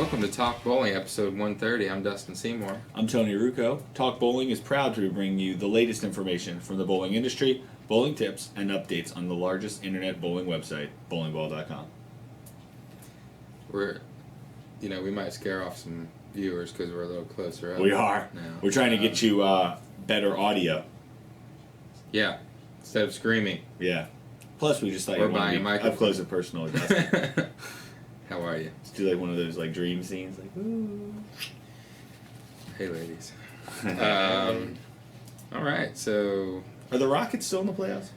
Welcome to Talk Bowling, episode 130. I'm Dustin Seymour. I'm Tony Rucco. Talk Bowling is proud to bring you the latest information from the bowling industry, bowling tips, and updates on the largest internet bowling website, bowlingballcom. We might scare off some viewers because we're a little closer up. We are. Now. We're trying to get you better audio. Yeah, instead of screaming. Yeah. Plus, we just thought Or you wanted to be up close and personal with us. How are you? Let's do like one of those like dream scenes, like ooh. Hey, ladies. All right, so Are the Rockets still in the playoffs?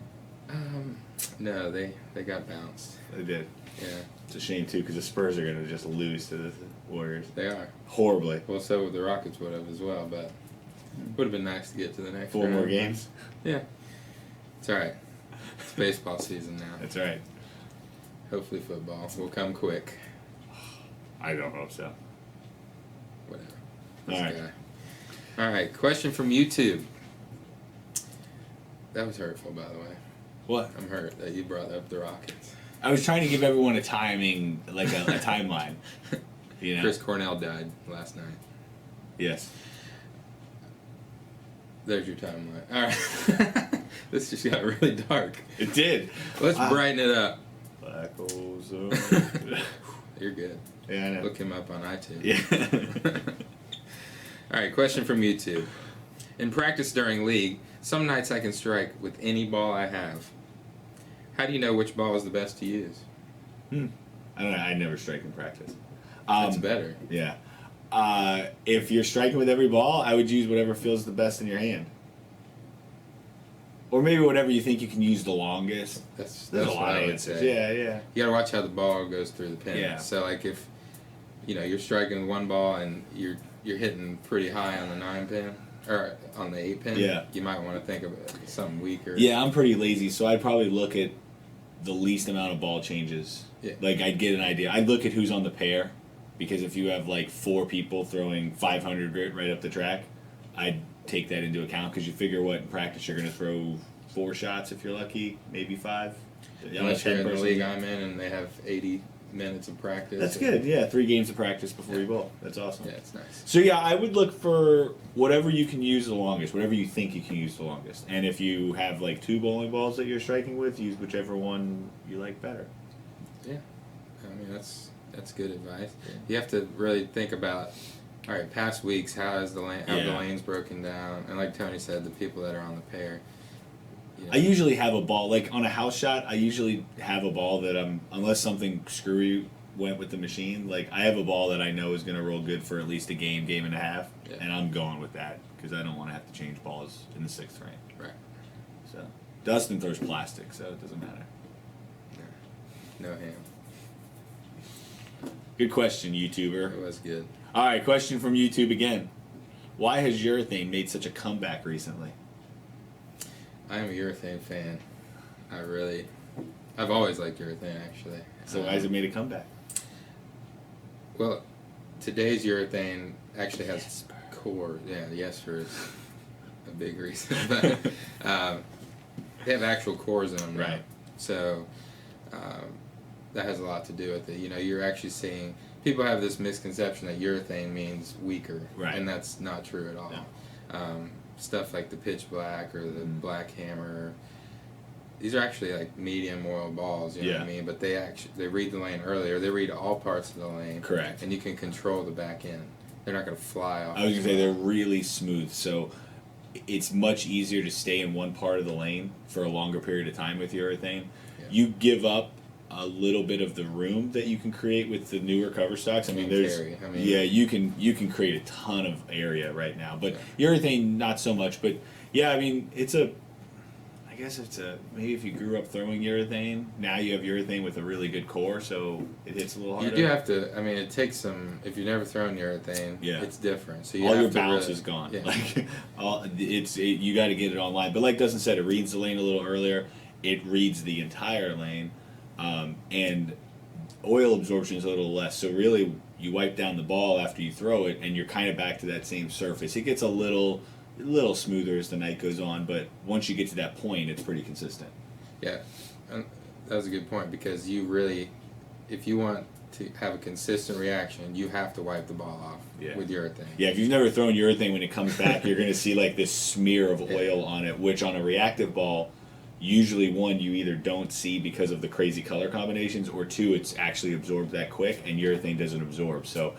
no, they got bounced. They did. Yeah, It's a shame too, because the Spurs are going to just lose to the Warriors they are. horribly. Well, so the Rockets would have as well, but would have been nice to get to the next 4 round. more games. Yeah, it's all right. It's baseball season now. That's right. Hopefully football will come quick. I don't hope so. Whatever. All right. All right. Question from YouTube. That was hurtful, by the way. What? I'm hurt that you brought up the Rockets. I was trying to give everyone a timing, like a timeline. You know? Chris Cornell died last night. Yes. There's your timeline. All right. This just got really dark. It did. Let's brighten it up. Black ozone. You're good. Yeah, I know. Look him up on iTunes. Yeah. All right, question from YouTube. In practice during league, some nights I can strike with any ball I have. How do you know which ball is the best to use? I don't know. I never strike in practice. That's better. Yeah. If you're striking with every ball, I would use whatever feels the best in your hand. Or maybe whatever you think you can use the longest. That's There's a what lot I of would answers. say. Yeah. You gotta watch how the ball goes through the pin. Yeah. So like if you're striking with one ball and you're hitting pretty high on the 9 pin or on the 8 pin, Yeah. you might want to think of something weaker. Yeah, I'm pretty lazy, so I'd probably look at the least amount of ball changes. Yeah. Like I'd get an idea. I'd look at who's on the pair, because if you have like 4 people throwing 500 grit right up the track, I'd take that into account, because you figure what in practice you're going to throw 4 shots if you're lucky, maybe 5. Unless you're in the league I'm in and they have 80 minutes of practice. That's good. Yeah, 3 games of practice before you bowl. That's awesome. Yeah, it's nice. So yeah, I would look for whatever you can use the longest, whatever you think you can use the longest. And if you have like 2 bowling balls that you're striking with, use whichever one you like better. Yeah, I mean that's good advice. Yeah. You have to really think about, all right, past weeks, how is the lanes broken down, and like Tony said, the people that are on the pair. I usually have a ball, like on a house shot, I usually have a ball that unless something screwy went with the machine, like I have a ball that I know is going to roll good for at least a game and a half, and I'm going with that, because I don't want to have to change balls in the 6th frame. Right. So, Dustin throws plastic, so it doesn't matter. No ham. Good question, YouTuber. It was good. All right, question from YouTube again. Why has urethane made such a comeback recently? I am a Urethane fan. I've always liked Urethane, actually. So why has it made a comeback? Well, today's Urethane actually has core. Yeah, the Esper is a big reason. But they have actual cores in them now. Right. So that has a lot to do with it. You're actually seeing... People have this misconception that urethane means weaker. Right. And that's not true at all. No. Stuff like the pitch black or the black hammer, these are actually like medium oil balls, you know what I mean? But they read the lane earlier. They read all parts of the lane. Correct. And you can control the back end. They're not going to fly off. I was going to say they're really smooth, so it's much easier to stay in one part of the lane for a longer period of time with urethane. Yeah. You give up a little bit of the room that you can create with the newer cover stocks. You can create a ton of area right now, but urethane not so much. But yeah, I mean I guess maybe if you grew up throwing urethane, now you have urethane with a really good core, so it hits a little harder. You do have to. I mean, it takes some. If you've never thrown urethane, it's different. So all your bounce is gone. Yeah. Like you got to get it online. But like Dustin said, it reads the lane a little earlier. It reads the entire lane. And oil absorption is a little less, so really you wipe down the ball after you throw it and you're kind of back to that same surface. It gets a little smoother as the night goes on, but once you get to that point, it's pretty consistent. Yeah, and that was a good point, because you really, if you want to have a consistent reaction, you have to wipe the ball off with urethane. Yeah, if you've never thrown urethane, when it comes back, you're going to see like this smear of oil on it, which on a reactive ball, usually one, you either don't see because of the crazy color combinations, or two, it's actually absorbed that quick, and urethane doesn't absorb. So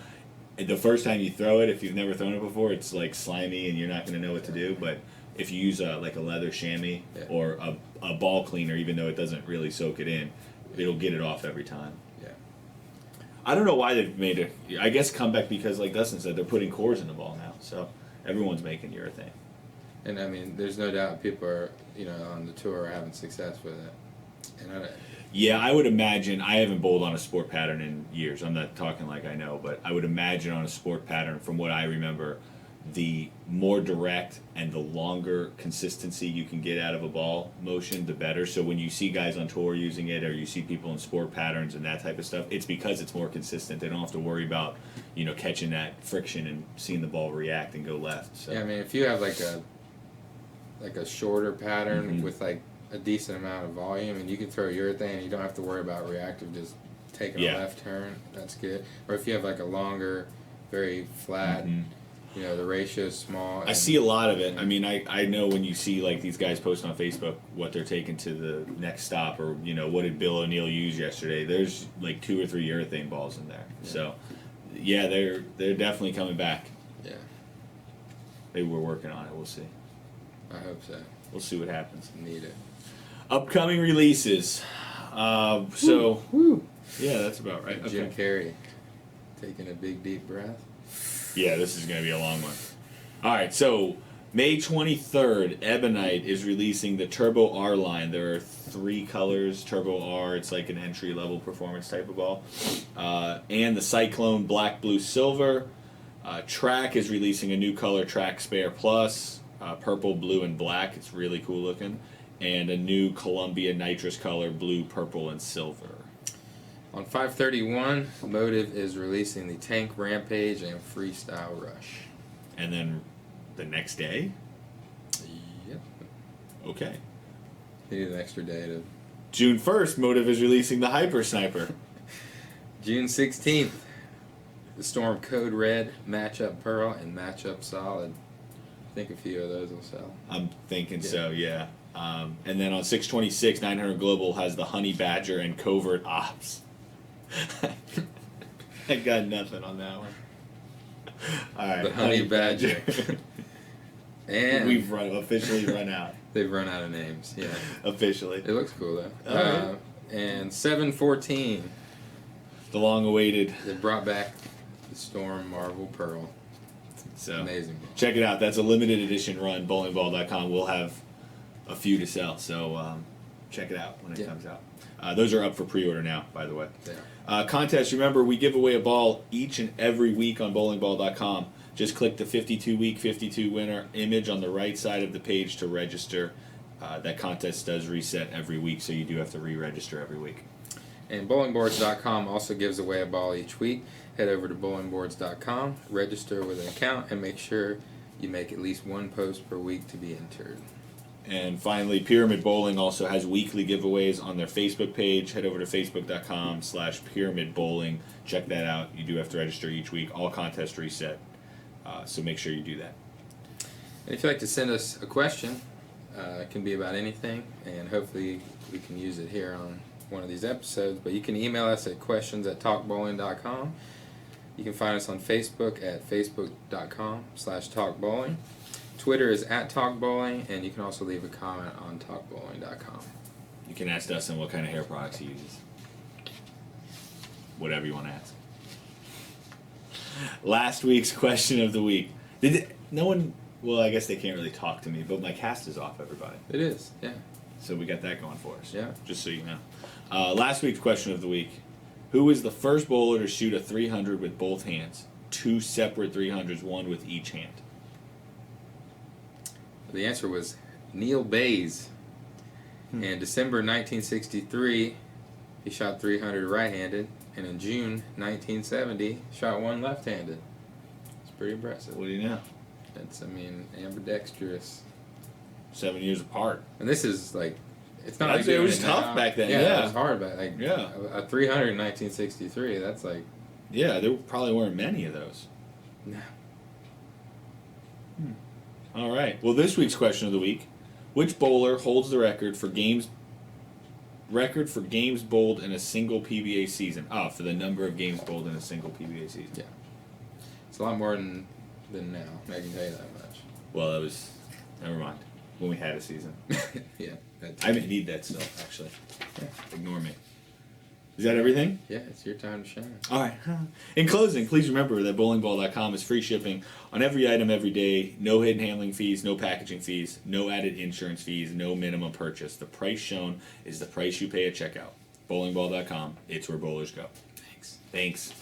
the first time you throw it, if you've never thrown it before, it's like slimy and you're not going to know what to do. But if you use like a leather chamois or a ball cleaner, even though it doesn't really soak it in, it'll get it off every time. I don't know why they've made it. I guess comeback because, like Dustin said, they're putting cores in the ball now, so everyone's making urethane. And I mean, there's no doubt people are, on the tour are having success with it. And yeah, I would imagine. I haven't bowled on a sport pattern in years. I'm not talking like I know, but I would imagine on a sport pattern, from what I remember, the more direct and the longer consistency you can get out of a ball motion, the better. So when you see guys on tour using it, or you see people in sport patterns and that type of stuff, it's because it's more consistent. They don't have to worry about, catching that friction and seeing the ball react and go left. So. Yeah, I mean, if you have like a shorter pattern with like a decent amount of volume, and you can throw urethane and you don't have to worry about reactive just taking a left turn, that's good. Or if you have like a longer, very flat, the ratio is small. I see a lot of it. I mean, I know when you see like these guys post on Facebook what they're taking to the next stop, or what did Bill O'Neill use yesterday. There's like 2 or 3 urethane balls in there. Yeah. So, yeah, they're definitely coming back. Yeah, they were working on it. We'll see. I hope so. We'll see what happens. Need it. Upcoming releases. Yeah, that's about right. Jim Carrey taking a big deep breath. Yeah, this is going to be a long one. All right, so May 23rd, Ebonite is releasing the Turbo R line. There are 3 colors. Turbo R, it's like an entry-level performance type of ball. And the Cyclone Black, Blue, Silver. Track is releasing a new color, Track Spare Plus. Purple, blue, and black. It's really cool looking. And a new Columbia Nitrous color, blue, purple, and silver. On 5/31, Motiv is releasing the Tank Rampage and Freestyle Rush. And then the next day? Yep. Okay. They need an extra day to... June 1st, Motiv is releasing the Hyper Sniper. June 16th, the Storm Code Red, Matchup Pearl, and Matchup Solid. I think a few of those will sell. I'm thinking so, yeah. And then on 6/26, 900 Global has the Honey Badger and Covert Ops. I got nothing on that one. All right, the Honey Badger. And we've officially run out. They've run out of names, yeah. Officially. It looks cool, though. And 7/14. The long-awaited. They brought back the Storm Marvel Pearl. So amazing. Check it out. That's a limited edition run. Bowlingball.com. We'll have a few to sell, so check it out when it comes out. Those are up for pre-order now, by the way. Contest, remember, we give away a ball each and every week on bowlingball.com. Just click the 52-week 52 winner image on the right side of the page to register. That contest does reset every week, so you do have to re-register every week. And bowlingboards.com also gives away a ball each week. Head over to bowlingboards.com, register with an account, and make sure you make at least one post per week to be entered. And finally, Pyramid Bowling also has weekly giveaways on their Facebook page. Head over to facebook.com/Pyramid Bowling. Check that out. You do have to register each week. All contests reset. So make sure you do that. And if you'd like to send us a question, it can be about anything, and hopefully we can use it here on one of these episodes. But you can email us at questions@talkbowling.com. You can find us on Facebook at facebook.com/talkbowling. Twitter is @talkbowling, and you can also leave a comment on talkbowling.com. You can ask Dustin what kind of hair products he uses. Whatever you want to ask. Last week's question of the week. No one... Well, I guess they can't really talk to me, but my cast is off, everybody. It is, yeah. So we got that going for us. Yeah. Just so you know. Last week's question of the week. Who was the first bowler to shoot a 300 with both hands? 2 separate 300s, one with each hand. The answer was Neil Bays. In December 1963, he shot 300 right-handed, and in June 1970, shot one left-handed. It's pretty impressive. What do you know? It's, ambidextrous. 7 years apart. And this is like It's not like it was doing tough now. back then. Yeah, it was hard back. Like Yeah. a 300 in 1963. That's like. Yeah, there probably weren't many of those. No. All right. Well, this week's question of the week: which bowler holds the record for games bowled in a single PBA season? For the number of games bowled in a single PBA season. Yeah. It's a lot more than now. I can tell you that much. Well, that was. Never mind. When we had a season. Yeah. I didn't need that still, actually. Yeah. Ignore me. Is that everything? Yeah, it's your time to shine. All right. In closing, please remember that bowlingball.com is free shipping on every item every day. No hidden handling fees, no packaging fees, no added insurance fees, no minimum purchase. The price shown is the price you pay at checkout. Bowlingball.com. It's where bowlers go. Thanks. Thanks.